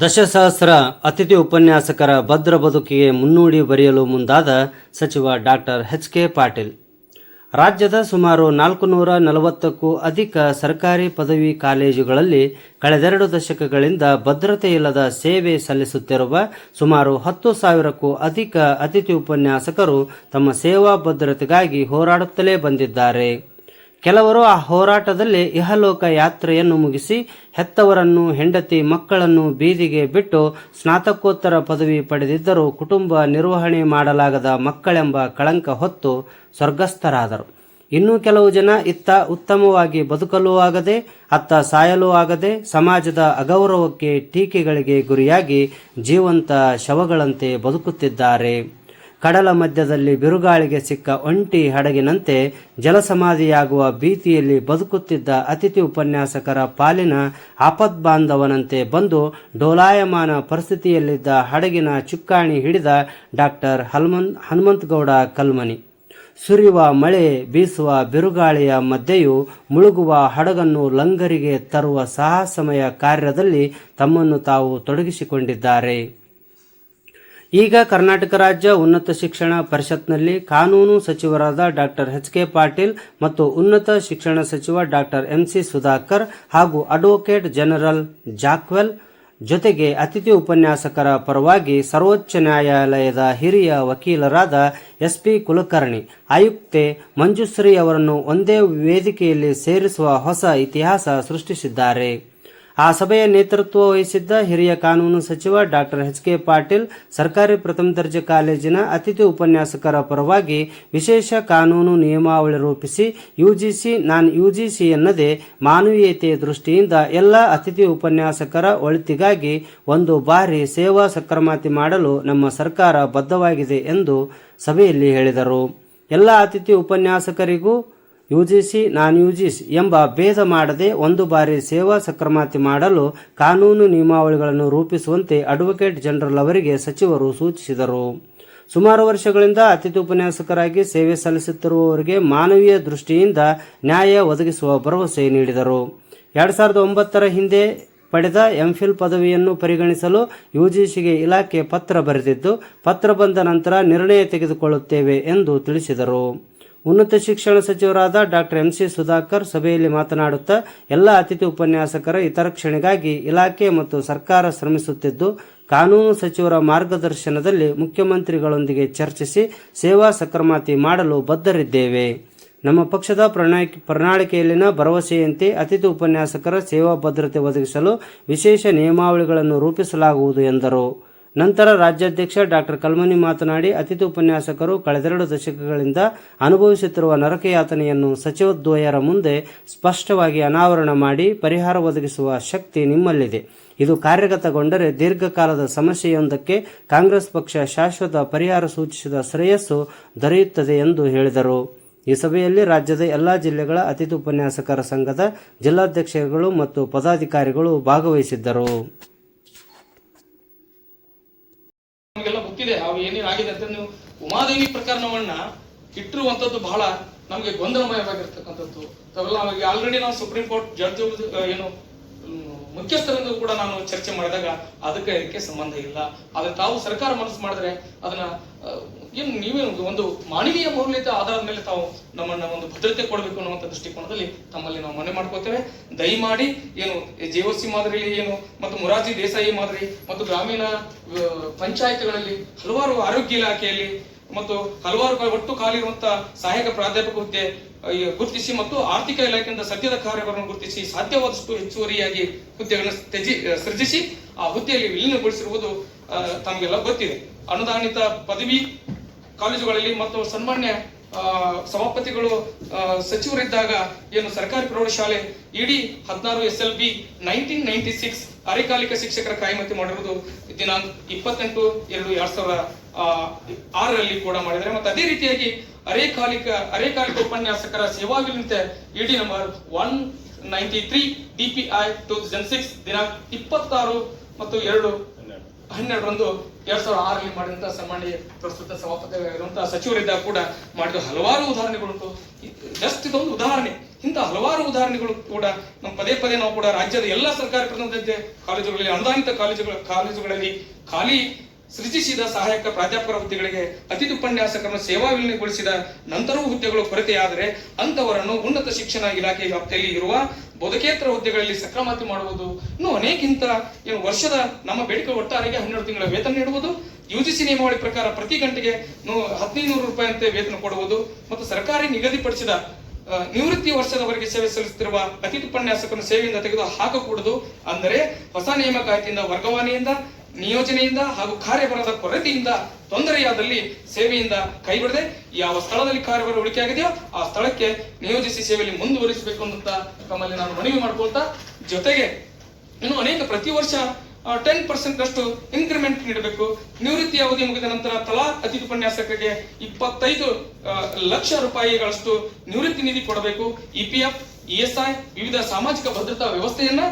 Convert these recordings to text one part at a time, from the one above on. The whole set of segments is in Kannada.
ದಶಸಹಸ್ರ ಅತಿಥಿ ಉಪನ್ಯಾಸಕರ ಭದ್ರ ಬದುಕಿಗೆ ಮುನ್ನುಡಿ ಬರೆಯಲು ಮುಂದಾದ ಸಚಿವ ಡಾಕ್ಟರ್ ಎಚ್.ಕೆ. ಪಾಟೀಲ್. ರಾಜ್ಯದ ಸುಮಾರು 440ಕ್ಕೂ ಅಧಿಕ ಸರ್ಕಾರಿ ಪದವಿ ಕಾಲೇಜುಗಳಲ್ಲಿ ಕಳೆದೆರಡು ದಶಕಗಳಿಂದ ಭದ್ರತೆಯಿಲ್ಲದ ಸೇವೆ ಸಲ್ಲಿಸುತ್ತಿರುವ ಸುಮಾರು 10,000ಕ್ಕೂ ಅಧಿಕ ಅತಿಥಿ ಉಪನ್ಯಾಸಕರು ತಮ್ಮ ಸೇವಾ ಭದ್ರತೆಗಾಗಿ ಹೋರಾಡುತ್ತಲೇ ಬಂದಿದ್ದಾರೆ. ಕೆಲವರು ಆ ಹೋರಾಟದಲ್ಲಿ ಇಹಲೋಕ ಯಾತ್ರೆಯನ್ನು ಮುಗಿಸಿ ಹೆತ್ತವರನ್ನು, ಹೆಂಡತಿ ಮಕ್ಕಳನ್ನು ಬೀದಿಗೆ ಬಿಟ್ಟು ಸ್ನಾತಕೋತ್ತರ ಪದವಿ ಪಡೆದಿದ್ದರೂ ಕುಟುಂಬ ನಿರ್ವಹಣೆ ಮಾಡಲಾಗದ ಮಕ್ಕಳೆಂಬ ಕಳಂಕ ಹೊತ್ತು ಸ್ವರ್ಗಸ್ಥರಾದರು. ಇನ್ನು ಕೆಲವು ಜನ ಇತ್ತ ಉತ್ತಮವಾಗಿ ಬದುಕಲೂ ಆಗದೆ, ಅತ್ತ ಸಾಯಲೂ ಆಗದೆ, ಸಮಾಜದ ಅಗೌರವಕ್ಕೆ, ಟೀಕೆಗಳಿಗೆ ಗುರಿಯಾಗಿ ಜೀವಂತ ಶವಗಳಂತೆ ಬದುಕುತ್ತಿದ್ದಾರೆ. ಕಡಲ ಮಧ್ಯದಲ್ಲಿ ಬಿರುಗಾಳಿಗೆ ಸಿಕ್ಕ ಒಂಟಿ ಹಡಗಿನಂತೆ ಜಲಸಮಾಧಿಯಾಗುವ ಭೀತಿಯಲ್ಲಿ ಬದುಕುತ್ತಿದ್ದ ಅತಿಥಿ ಉಪನ್ಯಾಸಕರ ಪಾಲಿನ ಆಪದ್ಬಾಂಧವನಂತೆ ಬಂದು ಡೋಲಾಯಮಾನ ಪರಿಸ್ಥಿತಿಯಲ್ಲಿದ್ದ ಹಡಗಿನ ಚುಕ್ಕಾಣಿ ಹಿಡಿದ ಡಾಕ್ಟರ್ ಹನುಮಂತಗೌಡ ಕಲ್ಮನಿ. ಸುರಿಯುವ ಮಳೆ, ಬೀಸುವ ಬಿರುಗಾಳಿಯ ಮಧ್ಯೆಯೂ ಮುಳುಗುವ ಹಡಗನ್ನು ಲಂಗರಿಗೆ ತರುವ ಸಾಹಸಮಯ ಕಾರ್ಯದಲ್ಲಿ ತಮ್ಮನ್ನು ತಾವು ತೊಡಗಿಸಿಕೊಂಡಿದ್ದಾರೆ. ಈಗ ಕರ್ನಾಟಕ ರಾಜ್ಯ ಉನ್ನತ ಶಿಕ್ಷಣ ಪರಿಷತ್ನಲ್ಲಿ ಕಾನೂನು ಸಚಿವರಾದ ಡಾಕ್ಟರ್ ಎಚ್.ಕೆ. ಪಾಟೀಲ್ ಮತ್ತು ಉನ್ನತ ಶಿಕ್ಷಣ ಸಚಿವ ಡಾಕ್ಟರ್ ಎಂ.ಸಿ. ಸುಧಾಕರ್ ಹಾಗೂ ಅಡ್ವೊಕೇಟ್ ಜನರಲ್ ಜಾಕ್ವೆಲ್ ಜೊತೆಗೆ ಅತಿಥಿ ಉಪನ್ಯಾಸಕರ ಪರವಾಗಿ ಸರ್ವೋಚ್ಚ ನ್ಯಾಯಾಲಯದ ಹಿರಿಯ ವಕೀಲರಾದ ಎಸ್.ಪಿ. ಕುಲಕರ್ಣಿ, ಆಯುಕ್ತೆ ಮಂಜುಶ್ರೀ ಅವರನ್ನು ಒಂದೇ ವೇದಿಕೆಯಲ್ಲಿ ಸೇರಿಸುವ ಹೊಸ ಇತಿಹಾಸ ಸೃಷ್ಟಿಸಿದ್ದಾರೆ. ಆ ಸಭೆಯ ನೇತೃತ್ವ ವಹಿಸಿದ್ದ ಹಿರಿಯ ಕಾನೂನು ಸಚಿವ ಡಾಕ್ಟರ್ ಎಚ್.ಕೆ. ಪಾಟೀಲ್ ಸರ್ಕಾರಿ ಪ್ರಥಮ ದರ್ಜೆ ಕಾಲೇಜಿನ ಅತಿಥಿ ಉಪನ್ಯಾಸಕರ ಪರವಾಗಿ ವಿಶೇಷ ಕಾನೂನು ನಿಯಮಾವಳಿ ರೂಪಿಸಿ ಯುಜಿಸಿ, ನಾನ್ ಯುಜಿಸಿ ಎನ್ನದೇ ಮಾನವೀಯತೆಯ ದೃಷ್ಟಿಯಿಂದ ಎಲ್ಲ ಅತಿಥಿ ಉಪನ್ಯಾಸಕರ ಒಳಿತಿಗಾಗಿ ಒಂದು ಬಾರಿ ಸೇವಾ ಸಕ್ರಮಾತಿ ಮಾಡಲು ನಮ್ಮ ಸರ್ಕಾರ ಬದ್ಧವಾಗಿದೆ ಎಂದು ಸಭೆಯಲ್ಲಿ ಹೇಳಿದರು. ಎಲ್ಲ ಅತಿಥಿ ಉಪನ್ಯಾಸಕರಿಗೂ ಯುಜಿಸಿ, ನಾನ್ ಯುಜಿಸಿ ಎಂಬ ಭೇದ ಮಾಡದೆ ಒಂದು ಬಾರಿ ಸೇವಾ ಸಕ್ರಮಾತಿ ಮಾಡಲು ಕಾನೂನು ನಿಯಮಾವಳಿಗಳನ್ನು ರೂಪಿಸುವಂತೆ ಅಡ್ವೊಕೇಟ್ ಜನರಲ್ ಅವರಿಗೆ ಸಚಿವರು ಸೂಚಿಸಿದರು. ಸುಮಾರು ವರ್ಷಗಳಿಂದ ಅತಿಥಿ ಉಪನ್ಯಾಸಕರಾಗಿ ಸೇವೆ ಸಲ್ಲಿಸುತ್ತಿರುವವರಿಗೆ ಮಾನವೀಯ ದೃಷ್ಟಿಯಿಂದ ನ್ಯಾಯ ಒದಗಿಸುವ ಭರವಸೆ ನೀಡಿದರು. 2009ರ ಹಿಂದೆ ಪಡೆದ ಎಂಫಿಲ್ ಪದವಿಯನ್ನು ಪರಿಗಣಿಸಲು ಯುಜಿಸಿಗೆ ಇಲಾಖೆ ಪತ್ರ ಬರೆದಿದ್ದು, ಪತ್ರ ಬಂದ ನಂತರ ನಿರ್ಣಯ ತೆಗೆದುಕೊಳ್ಳುತ್ತೇವೆ ಎಂದು ತಿಳಿಸಿದರು. ಉನ್ನತ ಶಿಕ್ಷಣ ಸಚಿವರಾದ ಡಾಕ್ಟರ್ ಎಂ.ಸಿ. ಸುಧಾಕರ್ ಸಭೆಯಲ್ಲಿ ಮಾತನಾಡುತ್ತಾ, ಎಲ್ಲ ಅತಿಥಿ ಉಪನ್ಯಾಸಕರ ಹಿತರಕ್ಷಣೆಗಾಗಿ ಇಲಾಖೆ ಮತ್ತು ಸರ್ಕಾರ ಶ್ರಮಿಸುತ್ತಿದ್ದು, ಕಾನೂನು ಸಚಿವರ ಮಾರ್ಗದರ್ಶನದಲ್ಲಿ ಮುಖ್ಯಮಂತ್ರಿಗಳೊಂದಿಗೆ ಚರ್ಚಿಸಿ ಸೇವಾ ಸಕ್ರಮಾತಿ ಮಾಡಲು ಬದ್ಧರಿದ್ದೇವೆ. ನಮ್ಮ ಪಕ್ಷದ ಪ್ರಣಾಳಿಕೆಯಲ್ಲಿನ ಭರವಸೆಯಂತೆ ಅತಿಥಿ ಉಪನ್ಯಾಸಕರ ಸೇವಾ ಭದ್ರತೆ ಒದಗಿಸಲು ವಿಶೇಷ ನಿಯಮಾವಳಿಗಳನ್ನು ರೂಪಿಸಲಾಗುವುದು ಎಂದರು. ನಂತರ ರಾಜ್ಯಾಧ್ಯಕ್ಷ ಡಾಕ್ಟರ್ ಕಲ್ಮನಿ ಮಾತನಾಡಿ, ಅತಿಥಿ ಉಪನ್ಯಾಸಕರು ಕಳೆದೆರಡು ದಶಕಗಳಿಂದ ಅನುಭವಿಸುತ್ತಿರುವ ನರಕಯಾತನೆಯನ್ನು ಸಚಿವದ್ವಯರ ಮುಂದೆ ಸ್ಪಷ್ಟವಾಗಿ ಅನಾವರಣ ಮಾಡಿ ಪರಿಹಾರ ಒದಗಿಸುವ ಶಕ್ತಿ ನಿಮ್ಮಲ್ಲಿದೆ. ಇದು ಕಾರ್ಯಗತಗೊಂಡರೆ ದೀರ್ಘಕಾಲದ ಸಮಸ್ಯೆಯೊಂದಕ್ಕೆ ಕಾಂಗ್ರೆಸ್ ಪಕ್ಷ ಶಾಶ್ವತ ಪರಿಹಾರ ಸೂಚಿಸಿದ ಶ್ರೇಯಸ್ಸು ದೊರೆಯುತ್ತದೆ ಎಂದು ಹೇಳಿದರು. ಈ ಸಭೆಯಲ್ಲಿ ರಾಜ್ಯದ ಎಲ್ಲ ಜಿಲ್ಲೆಗಳ ಅತಿಥಿ ಉಪನ್ಯಾಸಕರ ಸಂಘದ ಜಿಲ್ಲಾಧ್ಯಕ್ಷರುಗಳು ಮತ್ತು ಪದಾಧಿಕಾರಿಗಳು ಭಾಗವಹಿಸಿದ್ದರು. ನಮಗೆಲ್ಲ ಗೊತ್ತಿದೆ ಅವು ಏನೇನಾಗಿದೆ ಅಂತ. ನೀವು ಉಮಾದೇವಿ ಪ್ರಕರಣವನ್ನ ಇಟ್ಟಿರುವಂತದ್ದು ಬಹಳ ನಮಗೆ ಗೊಂದಲಮಯವಾಗಿರ್ತಕ್ಕಂಥದ್ದು. ತಾವೆಲ್ಲ ಆಲ್ರೆಡಿ ನಾವು ಸುಪ್ರೀಂ ಕೋರ್ಟ್ ಜಡ್ಜ್ ಏನು ಮುಖ್ಯಸ್ಥರಿಂದ ಕೂಡ ನಾನು ಚರ್ಚೆ ಮಾಡಿದಾಗ ಇದಕ್ಕೆ ಸಂಬಂಧ ಇಲ್ಲ. ಆದ್ರೆ ತಾವು ಸರ್ಕಾರ ಮನಸ್ಸು ಮಾಡಿದ್ರೆ ಅದನ್ನ ಏನು ನೀವೇನು ಒಂದು ಮಾನವೀಯ ಮೌಲ್ಯತೆ ಆಧಾರದ ಮೇಲೆ ತಾವು ನಮ್ಮನ್ನ ಒಂದು ಭದ್ರತೆ ಕೊಡಬೇಕು ಅನ್ನುವಂಥ ದೃಷ್ಟಿಕೋನದಲ್ಲಿ ತಮ್ಮಲ್ಲಿ ನಾವು ಮನವಿ ಮಾಡ್ಕೋತೇವೆ. ದಯಮಾಡಿ ಏನು ಜೆಒಸಿ ಮಾದರಿಯಲ್ಲಿ ಏನು ಮತ್ತು ಮೊರಾರ್ಜಿ ದೇಸಾಯಿ ಮಾದರಿ ಮತ್ತು ಗ್ರಾಮೀಣ ಪಂಚಾಯತ್ಗಳಲ್ಲಿ ಹಲವಾರು ಆರೋಗ್ಯ ಇಲಾಖೆಯಲ್ಲಿ ಮತ್ತು ಹಲವಾರು ಒಟ್ಟು ಖಾಲಿ ಇರುವಂತಹ ಸಹಾಯಕ ಪ್ರಾಧ್ಯಾಪಕ ಹುದ್ದೆ ಗುರುತಿಸಿ ಮತ್ತು ಆರ್ಥಿಕ ಇಲಾಖೆಯಿಂದ ಸದ್ಯದ ಕಾರ್ಯಗಳನ್ನು ಗುರುತಿಸಿ ಸಾಧ್ಯವಾದಷ್ಟು ಹೆಚ್ಚುವರಿಯಾಗಿ ಹುದ್ದೆಗಳನ್ನು ಸೃಜಿಸಿ ಆ ಹುದ್ದೆಯಲ್ಲಿ ವಿಲೀನಗೊಳಿಸಿರುವುದು ತಮಗೆಲ್ಲ ಗೊತ್ತಿದೆ. ಅನುದಾನಿತ ಪದವಿ ಕಾಲೇಜುಗಳಲ್ಲಿ ಮತ್ತು ಸನ್ಮಾನ್ಯ ಸಭಾಪತಿಗಳು ಸಚಿವರಿದ್ದಾಗ ಏನು ಸರ್ಕಾರಿ ಪ್ರೌಢಶಾಲೆ ಇಡಿ 16 SLB 1996 ಅರೆಕಾಲಿಕ ಶಿಕ್ಷಕರ ಕಾಯಮತಿ ಮಾಡಿರುವುದು ದಿನಾಂಕ 28/2/2006 ಕೂಡ ಮಾಡಿದ್ದಾರೆ. ಮತ್ತು ಅದೇ ರೀತಿಯಾಗಿ ಅರೆಕಾಲಿಕ ಉಪನ್ಯಾಸಕರ ಸೇವಾ ವಿಲೀನತೆ ಇಡಿ ನಂಬರ್ 193 DPI 2006 ದಿನಾಂಕ 26 ಮತ್ತು 2/12 2006 ಮಾಡಿದಂತಹ ಸನ್ಮಾನ್ಯ ಪ್ರಸ್ತುತ ಸಭಾಪತಿಯಾಗಿರುವಂತಹ ಸಚಿವರಿದ್ದಾಗ ಕೂಡ ಮಾಡಿದ ಹಲವಾರು ಉದಾಹರಣೆಗಳುಂಟು. ಜಸ್ಟ್ ಇದೊಂದು ಉದಾಹರಣೆ. ಇಂಥ ಹಲವಾರು ಉದಾಹರಣೆಗಳು ಕೂಡ ನಮ್ಮ ಪದೇ ಪದೇ ನಾವು ಕೂಡ ರಾಜ್ಯದ ಎಲ್ಲಾ ಸರ್ಕಾರಿ ಪ್ರಥಮ ಕಾಲೇಜುಗಳಲ್ಲಿ, ಅನುದಾನಿತ ಕಾಲೇಜುಗಳಲ್ಲಿ ಖಾಲಿ ಸೃಜಿಸಿದ ಸಹಾಯಕ ಪ್ರಾಧ್ಯಾಪಕರ ಹುದ್ದೆಗಳಿಗೆ ಅತಿಥಿ ಉಪನ್ಯಾಸಕರನ್ನು ಸೇವಾ ವಿಲೀನಗೊಳಿಸಿದ ನಂತರವೂ ಹುದ್ದೆಗಳು ಕೊರತೆಯಾದರೆ ಅಂತವರನ್ನು ಉನ್ನತ ಶಿಕ್ಷಣ ಇಲಾಖೆ ವ್ಯಾಪ್ತಿಯಲ್ಲಿ ಇರುವ ಬೋಧಕೇತರ ಹುದ್ದೆಗಳಲ್ಲಿ ಸಕ್ರಮಾತಿ ಮಾಡುವುದು, ಇನ್ನು ಅನೇಕಿಂತ ವರ್ಷದ ನಮ್ಮ ಬೇಡಿಕೆ ಒಟ್ಟಾರೆಗೆ 12 ತಿಂಗಳ ವೇತನ ನೀಡುವುದು, ಯುಜಿಸಿ ನಿಯಮಾವಳಿ ಪ್ರಕಾರ ಪ್ರತಿ ಗಂಟೆಗೆ 1500 ರೂಪಾಯಿಯಂತೆ ವೇತನ ಕೊಡುವುದು ಮತ್ತು ಸರ್ಕಾರಿ ನಿಗದಿಪಡಿಸಿದ ನಿವೃತ್ತಿ ವರ್ಷದವರೆಗೆ ಸೇವೆ ಸಲ್ಲಿಸುತ್ತಿರುವ ಅತಿಥಿ ಉಪನ್ಯಾಸಕರನ್ನು ಸೇವೆಯಿಂದ ತೆಗೆದು ಹಾಕಕೂಡದು. ಅಂದರೆ ಹೊಸ ನೇಮಕಾತಿಯಿಂದ, ವರ್ಗಾವಣೆಯಿಂದ, ನಿಯೋಜನೆಯಿಂದ ಹಾಗೂ ಕಾರ್ಯಭಾರದ ಕೊರತೆಯಿಂದ ತೊಂದರೆಯಾದಲ್ಲಿ ಸೇವೆಯಿಂದ ಕೈಬಿಡದೆ ಯಾವ ಸ್ಥಳದಲ್ಲಿ ಕಾರ್ಯಭಾರ ಉಳಿಕೆಯಾಗಿದೆಯೋ ಆ ಸ್ಥಳಕ್ಕೆ ನಿಯೋಜಿಸಿ ಸೇವೆಯಲ್ಲಿ ಮುಂದುವರಿಸಬೇಕು ಅಂತ ತಮ್ಮಲ್ಲಿ ನಾನು ಮನವಿ ಮಾಡ್ಕೊಳ್ತಾ, ಜೊತೆಗೆ ಇನ್ನು ಅನೇಕ ಪ್ರತಿ ವರ್ಷ 10% ಅಷ್ಟು ಇನ್ಕ್ರಿಮೆಂಟ್ ನೀಡಬೇಕು. ನಿವೃತ್ತಿ ಅವಧಿ ಮುಗಿದ ನಂತರ ತಲಾ ಅತಿಥಿ ಉಪನ್ಯಾಸಕರಿಗೆ 25 ಲಕ್ಷ ರೂಪಾಯಿಗಳಷ್ಟು ನಿವೃತ್ತಿ ನಿಧಿ ಕೊಡಬೇಕು. EPF, ESI, ವಿವಿಧ ಸಾಮಾಜಿಕ ಭದ್ರತಾ ವ್ಯವಸ್ಥೆಯನ್ನ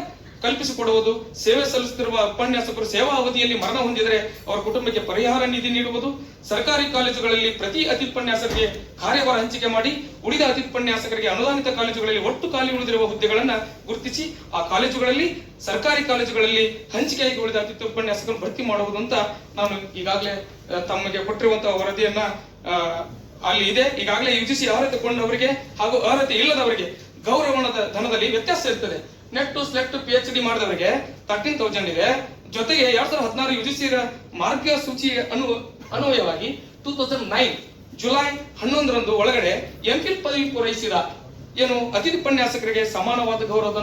ಕಲ್ಪಿಸಿಕೊಡುವುದು. ಸೇವೆ ಸಲ್ಲಿಸುತ್ತಿರುವ ಉಪನ್ಯಾಸಕರು ಸೇವಾ ಅವಧಿಯಲ್ಲಿ ಮರಣ ಹೊಂದಿದರೆ ಅವರ ಕುಟುಂಬಕ್ಕೆ ಪರಿಹಾರ ನಿಧಿ ನೀಡುವುದು. ಸರ್ಕಾರಿ ಕಾಲೇಜುಗಳಲ್ಲಿ ಪ್ರತಿ ಅತಿಥಿ ಉಪನ್ಯಾಸಕರಿಗೆ ಕಾರ್ಯಭಾರ ಹಂಚಿಕೆ ಮಾಡಿ ಉಳಿದ ಅತಿಥಿ ಉಪನ್ಯಾಸಕರಿಗೆ ಅನುದಾನಿತ ಕಾಲೇಜುಗಳಲ್ಲಿ ಒಟ್ಟು ಖಾಲಿ ಉಳಿದಿರುವ ಹುದ್ದೆಗಳನ್ನ ಗುರುತಿಸಿ ಆ ಕಾಲೇಜುಗಳಲ್ಲಿ, ಸರ್ಕಾರಿ ಕಾಲೇಜುಗಳಲ್ಲಿ ಹಂಚಿಕೆಯಾಗಿ ಉಳಿದ ಅತಿಥಿ ಉಪನ್ಯಾಸಕರನ್ನು ಭರ್ತಿ ಮಾಡುವುದು ಅಂತ ನಾನು ಈಗಾಗಲೇ ತಮಗೆ ಕೊಟ್ಟಿರುವಂತಹ ವರದಿಯನ್ನ ಅಲ್ಲಿ ಇದೆ. ಈಗಾಗಲೇ ಯುಜಿಸಿ ಅರ್ಹತೆ ಕೊಂಡವರಿಗೆ ಹಾಗೂ ಅರ್ಹತೆ ಇಲ್ಲದವರಿಗೆ ಗೌರವಣದ ಧನದಲ್ಲಿ ವ್ಯತ್ಯಾಸ ಇರ್ತದೆ. ನೆಟ್ ಟು ಸೆಲೆಕ್ಟ್ PhD ಮಾಡಿದವರಿಗೆ 13,000 ಇದೆ. ಜೊತೆಗೆ 2016 ಯುಜಿಸಿ ಮಾರ್ಗಸೂಚಿ ಅನ್ವಯವಾಗಿ 2009 ಜುಲೈ 11ರಂದು ಒಳಗಡೆ MPhil ಪದವಿ ಪೂರೈಸಿದ ಅತಿಥಿ ಉಪನ್ಯಾಸಕರಿಗೆ ಸಮಾನವಾದ ಗೌರವಧನ